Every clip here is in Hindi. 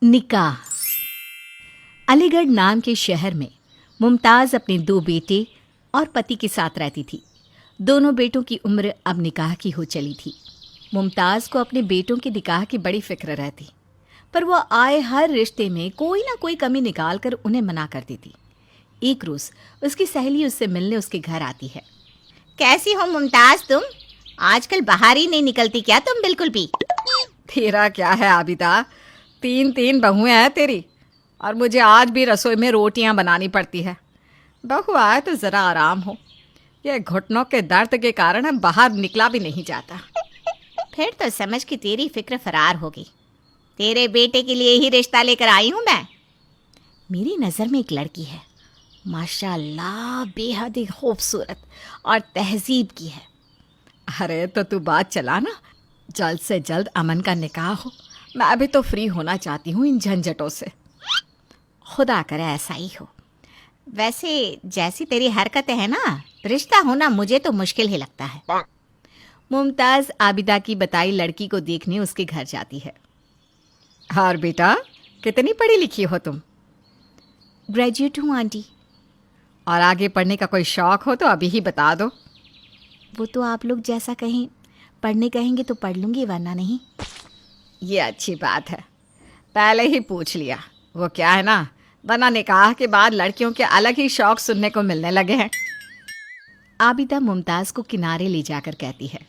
निकाह। अलीगढ़ नाम के शहर में मुमताज़ अपने 2 बेटे और पति के साथ रहती थी। दोनों बेटों की उम्र अब निकाह की हो चली थी। मुमताज़ को अपने बेटों के निकाह की बड़ी फिक्र रहती, पर वो आए हर रिश्ते में कोई ना कोई कमी निकाल कर उन्हें मना कर देती। एक रोज़ उसकी सहेली उससे मिलने उसके घर आती है। कैसी हो मुमताज़ तुम? आजकल बाहर ही नहीं निकलती क्या तुम बिल्कुल भी? तेरा क्या है आबिदा, 3 बहुएं हैं तेरी, और मुझे आज भी रसोई में रोटियां बनानी पड़ती है। बहू आए तो ज़रा आराम हो। ये घुटनों के दर्द के कारण अब बाहर निकला भी नहीं जाता। फिर तो समझ कि तेरी फिक्र फरार होगी। तेरे बेटे के लिए ही रिश्ता लेकर आई हूँ मैं। मेरी नज़र में एक लड़की है, माशाल्लाह बेहद ही खूबसूरत और तहजीब की है। अरे तो तू बात चला ना, जल्द से जल्द अमन का निकाह हो। मैं अभी तो फ्री होना चाहती हूँ इन झंझटों से। खुदा करे ऐसा ही हो। वैसे जैसी तेरी हरकतें हैं ना, रिश्ता होना मुझे तो मुश्किल ही लगता है। मुमताज़ आबिदा की बताई लड़की को देखने उसके घर जाती है। और बेटा, कितनी पढ़ी लिखी हो तुम? ग्रेजुएट हूँ आंटी। और आगे पढ़ने का कोई शौक़ हो तो अभी ही बता दो। वो तो आप लोग जैसा कहें, पढ़ने कहेंगे तो पढ़ लूँगी, वरना नहीं। ये अच्छी बात है, पहले ही पूछ लिया। वो क्या है ना, वरना निकाह के बाद लड़कियों के अलग ही शौक़ सुनने को मिलने लगे हैं। आबिदा मुमताज़ को किनारे ले जाकर कहती है,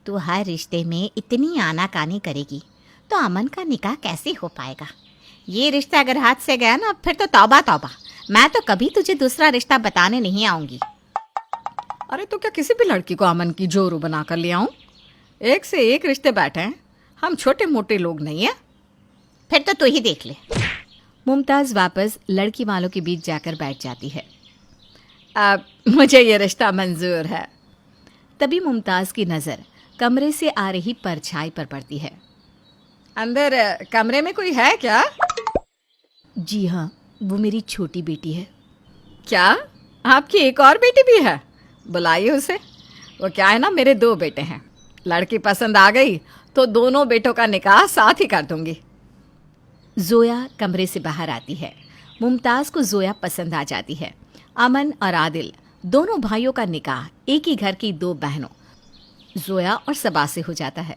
तू हर रिश्ते में इतनी आनाकानी करेगी तो अमन का निकाह कैसे हो पाएगा? ये रिश्ता अगर हाथ से गया ना, फिर तो तौबा तौबा। मैं तो कभी तुझे दूसरा रिश्ता बताने नहीं आऊँगी। अरे तो क्या किसी भी लड़की को अमन की जोरू बना कर ले आऊँ? एक से एक रिश्ते बैठे हैं, हम छोटे मोटे लोग नहीं हैं। फिर तो तू ही देख ले। मुमताज़ वापस लड़की वालों के बीच जाकर बैठ जाती है। अब मुझे ये रिश्ता मंजूर है। तभी मुमताज़ की नज़र कमरे से आ रही परछाई पर पड़ती है। अंदर कमरे में कोई है क्या? जी हाँ, वो मेरी छोटी बेटी है। क्या आपकी एक और बेटी भी है? बुलाइए उसे। वो क्या है ना, मेरे 2 बेटे हैं। लड़की पसंद आ गई तो दोनों बेटों का निकाह साथ ही कर दूंगी। जोया कमरे से बाहर आती है। मुमताज़ को जोया पसंद आ जाती है। अमन और आदिल दोनों भाइयों का निकाह एक ही घर की 2 बहनों जोया और सबा से हो जाता है।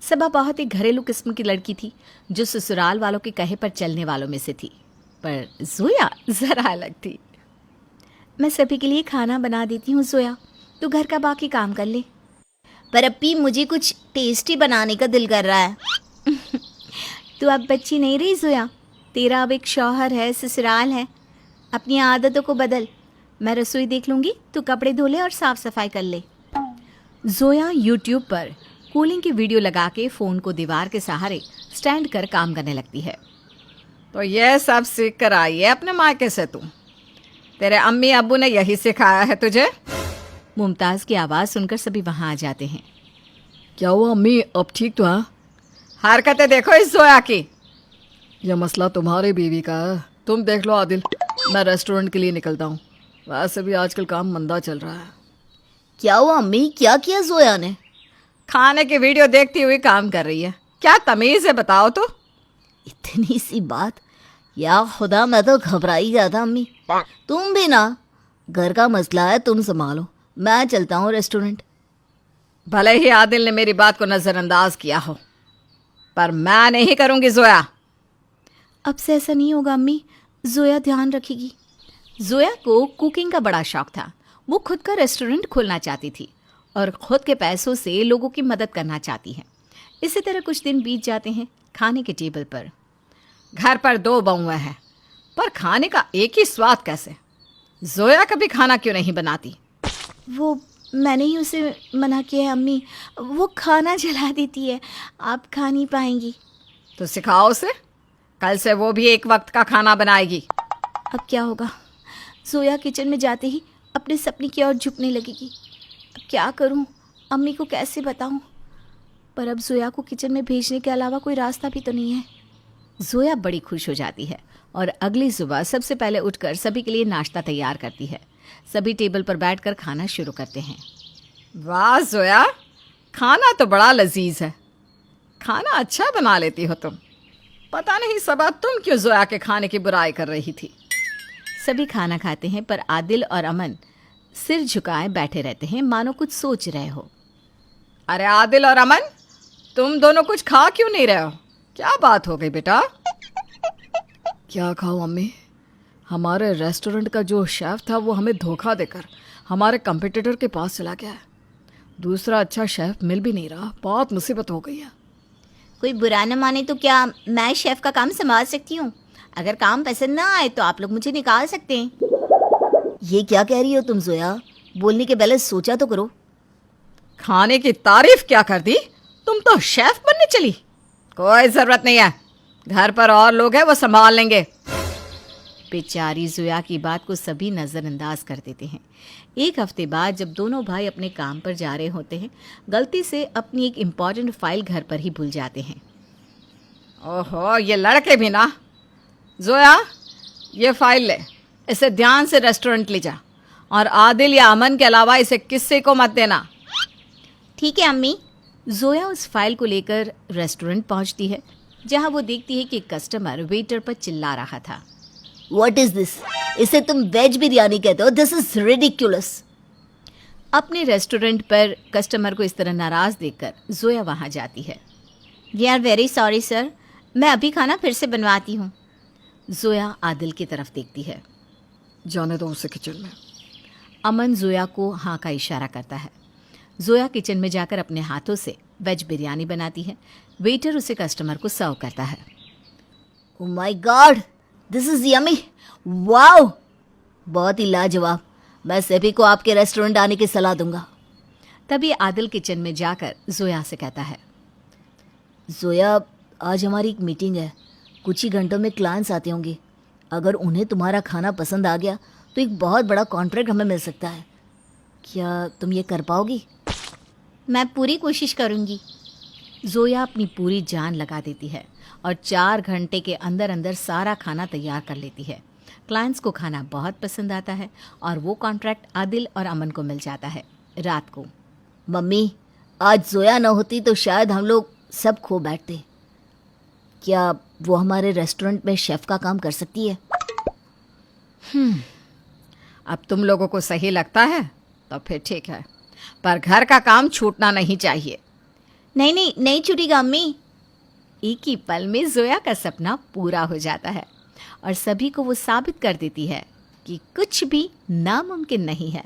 सबा बहुत ही घरेलू किस्म की लड़की थी, जो ससुराल वालों के कहे पर चलने वालों में से थी, पर जोया ज़रा अलग थी। मैं सभी के लिए खाना बना देती हूँ जोया, तू घर का बाकी काम कर ले। पर अप्पी, मुझे कुछ टेस्टी बनाने का दिल कर रहा है। तू अब बच्ची नहीं रही जोया, तेरा अब एक शौहर है, ससुराल है। अपनी आदतों को बदल। मैं रसोई देख लूँगी, तू कपड़े धो ले और साफ़ सफाई कर ले। जोया यूट्यूब पर कूलिंग की वीडियो लगा के फ़ोन को दीवार के सहारे स्टैंड कर काम करने लगती है। तो ये सब सीख कर आई है अपने मायके से तू? तेरे अम्मी अब्बू ने यही सिखाया है तुझे? मुमताज़ की आवाज़ सुनकर सभी वहाँ आ जाते हैं। क्या हुआ अम्मी, अब ठीक तो है? हरकतें देखो इस जोया की। यह मसला तुम्हारी बीवी का है। तुम देख लो आदिल, मैं रेस्टोरेंट के लिए निकलता हूँ। वैसे भी आजकल काम मंदा चल रहा है। क्या हुआ अम्मी, क्या किया जोया ने? खाने की वीडियो देखती हुई काम कर रही है। क्या तमीज़ है बताओ तो? इतनी सी बात, या खुदा, मैं तो घबराई गया था अम्मी। तुम भी ना, घर का मसला है, तुम संभालो, मैं चलता हूँ रेस्टोरेंट। भले ही आदिल ने मेरी बात को नज़रअंदाज किया हो, पर मैं नहीं करूँगी जोया। अब से ऐसा नहीं होगा अम्मी, जोया ध्यान रखेगी। जोया को कुकिंग का बड़ा शौक था। वो खुद का रेस्टोरेंट खोलना चाहती थी और खुद के पैसों से लोगों की मदद करना चाहती है। इसी तरह कुछ दिन बीत जाते हैं। खाने के टेबल पर घर पर 2 बहुएं हैं, पर खाने का एक ही स्वाद कैसे? जोया कभी खाना क्यों नहीं बनाती? वो मैंने ही उसे मना किया है अम्मी, वो खाना जला देती है, आप खा नहीं पाएंगी। तो सिखाओ उसे, कल से वो भी एक वक्त का खाना बनाएगी। अब क्या होगा, जोया किचन में जाते ही अपने सपने की ओर झुकने लगेगी। अब क्या करूं, अम्मी को कैसे बताऊं? पर अब जोया को किचन में भेजने के अलावा कोई रास्ता भी तो नहीं है। जोया बड़ी खुश हो जाती है और अगली सुबह सबसे पहले उठकर सभी के लिए नाश्ता तैयार करती है। सभी टेबल पर बैठकर खाना शुरू करते हैं। वाह जोया, खाना तो बड़ा लजीज है। खाना अच्छा बना लेती हो तुम। पता नहीं सबा तुम क्यों जोया के खाने की बुराई कर रही थी। सभी खाना खाते हैं पर आदिल और अमन सिर झुकाए बैठे रहते हैं मानो कुछ सोच रहे हो। अरे आदिल और अमन, तुम दोनों कुछ खा क्यों नहीं रहे हो? क्या बात हो गई बेटा? क्या खाओ अम्मी? हमारे रेस्टोरेंट का जो शेफ था वो हमें धोखा देकर हमारे कंपटीटर के पास चला गया है। दूसरा अच्छा शेफ मिल भी नहीं रहा। बहुत मुसीबत हो गई है। कोई बुरा न माने तो क्या मैं शेफ का काम संभाल सकती हूँ? अगर काम पसंद ना आए तो आप लोग मुझे निकाल सकते हैं। ये क्या कह रही हो तुम जोया? बोलने के पहले सोचा तो करो। खाने की तारीफ क्या कर दी? तुम तो शेफ बनने चली। कोई जरूरत नहीं है, घर पर और लोग हैं, वो संभाल लेंगे। बेचारी जोया की बात को सभी नज़रअंदाज कर देते हैं। एक हफ्ते बाद जब दोनों भाई अपने काम पर जा रहे होते हैं, गलती से अपनी एक इम्पॉर्टेंट फाइल घर पर ही भूल जाते हैं। ओहो, ये लड़के भी ना। जोया, ये फाइल ले, इसे ध्यान से रेस्टोरेंट ले जा, और आदिल या अमन के अलावा इसे किसी को मत देना। ठीक है अम्मी। जोया उस फाइल को लेकर रेस्टोरेंट पहुंचती है, जहां वो देखती है कि एक कस्टमर वेटर पर चिल्ला रहा था। What is this? इसे तुम वेज बिरयानी कहते हो? This is ridiculous. अपने रेस्टोरेंट पर कस्टमर को इस तरह नाराज देखकर जोया वहां जाती है। We are very sorry sir, मैं अभी खाना फिर से बनवाती हूँ। जोया आदिल की तरफ देखती है। जाने दो उसे किचन में। अमन जोया को हाँ का इशारा करता है। जोया किचन में जाकर अपने हाथों से वेज बिरयानी बनाती है। वेटर उसे कस्टमर को सर्व करता है। Oh my God, this is yummy. Wow, बहुत ही लाजवाब। मैं सभी को आपके रेस्टोरेंट आने की सलाह दूंगा। तभी आदिल किचन में जाकर जोया से कहता है, जोया, आज हमारी एक मीटिंग है। कुछ ही घंटों में क्लाइंट्स आते होंगे। अगर उन्हें तुम्हारा खाना पसंद आ गया तो एक बहुत बड़ा कॉन्ट्रैक्ट हमें मिल सकता है। क्या तुम ये कर पाओगी? मैं पूरी कोशिश करूँगी। जोया अपनी पूरी जान लगा देती है और 4 घंटे के अंदर अंदर सारा खाना तैयार कर लेती है। क्लाइंट्स को खाना बहुत पसंद आता है और वो कॉन्ट्रैक्ट आदिल और अमन को मिल जाता है। रात को मम्मी, आज जोया न होती तो शायद हम लोग सब खो बैठते। क्या वो हमारे रेस्टोरेंट में शेफ का काम कर सकती है? अब तुम लोगों को सही लगता है तो फिर ठीक है, पर घर का काम छूटना नहीं चाहिए। नहीं नहीं, नहीं छूटेगा अम्मी। एक ही पल में जोया का सपना पूरा हो जाता है और सभी को वो साबित कर देती है कि कुछ भी नामुमकिन नहीं है।